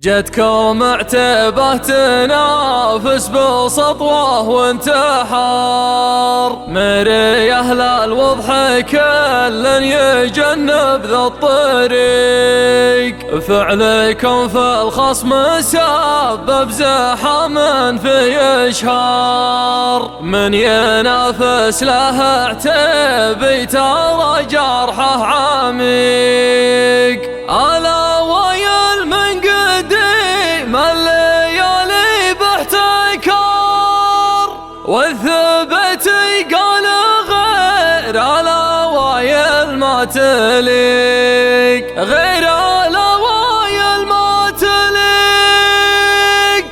جتكم عتبة تنافس بسطوة وانتحار، مري أهل الوضح كل يجنب ذا الطريق، فعلكم في الخصم سبب زحام في إشهار، من ينافس له عتبي ترى جرحه عميق. ألا ويل من قديم الليالي باحتكار، والثبت قال غير الأوايل ما تليق، غير الأوايل ما تليق.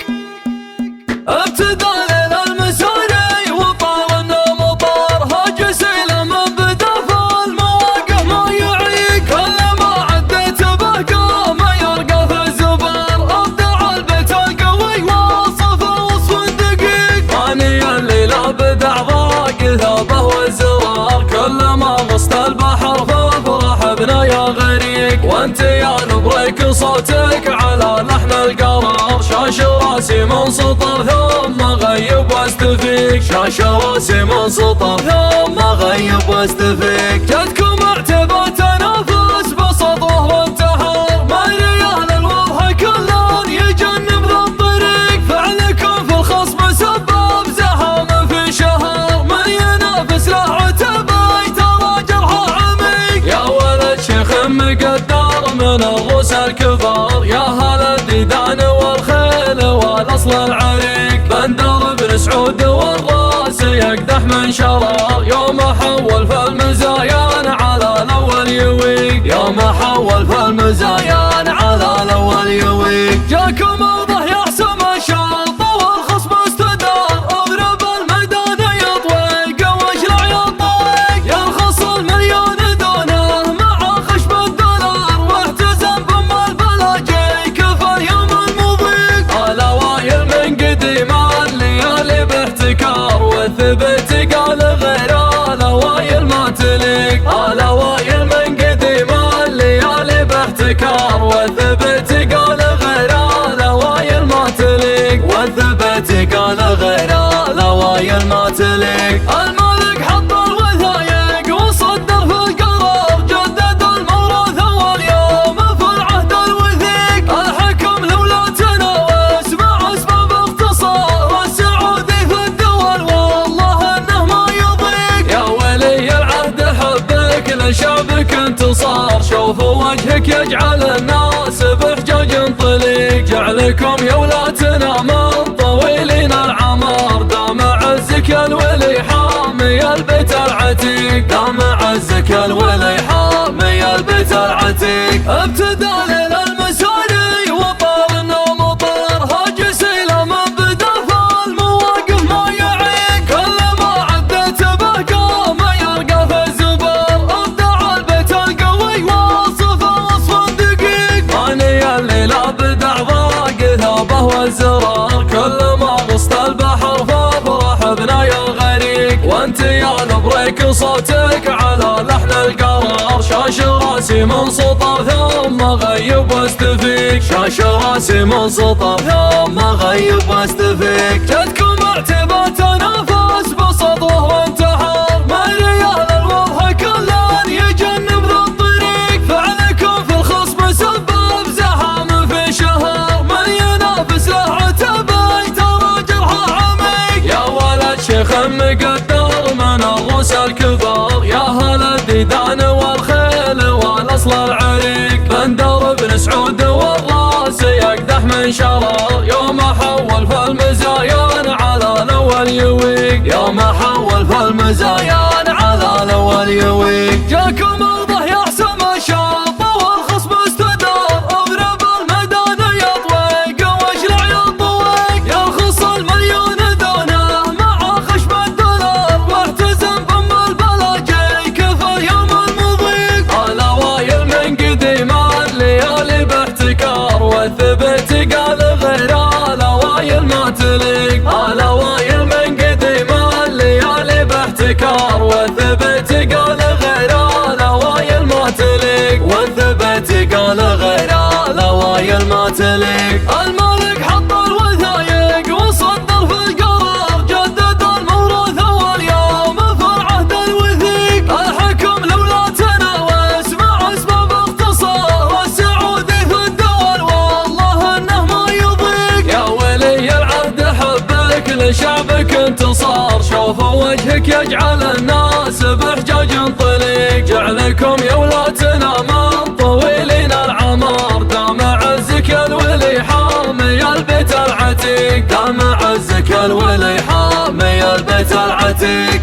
ابتدى ليل المساري وطار النمطار، هاجس إلى من بدا في المواقف ما يعيق، كل ما عديت به قام يرقى في الزبار، ابدع البيت القوي وصف وصف دقيق، ماني الليل ابدع ضاق ثوبه والزرار، كل ما غصت البحر فافرح بنا يا غريق، وانت يا نبريك صوتك على لحن القرار، شاش راسي من سطر ثم غيب واستفيق، شاش راسي من سطر ثم غيب واستفيق. جدكم اعتبى تنافس بسطوه وانتحار، مري أهل الوضح كلان يجنب ذا الطريق، فعلكم في الخصم سبب زحام في شهر، من ينافس له عتبي ترى جرحه عميق. يا ولد شيخ مقدر من الروس الكبار، يا هل الديدان والخيل والاصل العريق، بندر بن سعود والراس يقدح من شرار، يوم حول فالمزايان على الاول يويق، يوم حول فالمزايان على الاول يويق. جاكم اوضح يحسم الشرط والخصم استدار، اضرب الميدان يطويق واشرع يطويق، يرخص المليون دونه مع خشب الدولار، واحتزم بام البلاجي كفى اليوم المضيق. الاوايل من قديم الليالي باحتكار، والثبت قال غير الاوايل ما تليق، الاوايل من قديم الليالي باحتكار، والثبت قال غير الاوايل ما تليق، والثبت قال غير الاوايل ما تليق. الملك حط الوثايق وصدر في القرار، جدد الموروث واليوم في العهد الوثيق، الحكم لولا تناوس مع اسباب اختصار، السعودي في الدول والله انه ما يضيق. يا ولي العهد حبك لشعبك انتصار، شوف وجهك يجعل الناس بحجاج طليق، جعلكم يا ولاتنا من طويلين العمار، دام عزك يا الولي حامي البيت العتيق، دام عزك يا الولي حامي البيت العتيق. ابتدى ليل المساري وطار النمطار، هاجس الى من بدا في المواقف ما يعيق، كل ما عديت به قام يرقى في الزبار، ابدع البيت القوي وصف وصف دقيق، ماني الليل ابدع ضاق ثوبه والزرار، كل ما غصت البحر فافرح بنا يا غريق، وانت يا نبريك صوتك على لحن القرار، شاش راسي من سطر ثم غيب واستفيق، شاش راسي من سطر ثم غيب واستفيق. جدكم اعتبى تنافس بسطوه وانتحار، مري أهل الوضح كلان يجنب ذا الطريق، فعلكم في الخصم سبب زحام في شهر، من ينافس له عتبي ترى جرحه عميق. يا ولد شيخ مقدر من الروس الكبار، يا هل الديدان والخيل والاصل العريق، بندر بن سعود والراس يقدح من شرار، يوم حول فالمزايان على الاول يويق، يوم حول فالمزايان على الاول يويق. جاكم اوضح يحسم الشرط والخصم استدار، اضرب الميدان يطويق واشرع يطويق، يرخص المليون دونه مع خشب الدولار، واحتزم بام البلاجي كفى اليوم المضيق. الاوايل من قديم الليالي باحتكار، والثبت قال غير الاوايل ما تليق، الاوايل من قديم الليالي باحتكار، والثبت قال غير الاوايل ما تليق، والثبت قال غير الاوايل ما تليق. الملك حط الوثايق وصدر في القرار، جدد الموروث واليوم في العهد الوثيق. الحكم لولاتنا واسمع اسمه باختصار، والسعودي في الدول والله انه ما يضيق. يا ولي العهد حبك لشعبك انتصار، شوفوا وجهك يجعل الناس بحجاج طليق. جعلكم يا ولاتنا من طويلين العمر، دام عزك يا الولي حامي البيت العتيق، دام عزك يا الولي حامي البيت العتيق.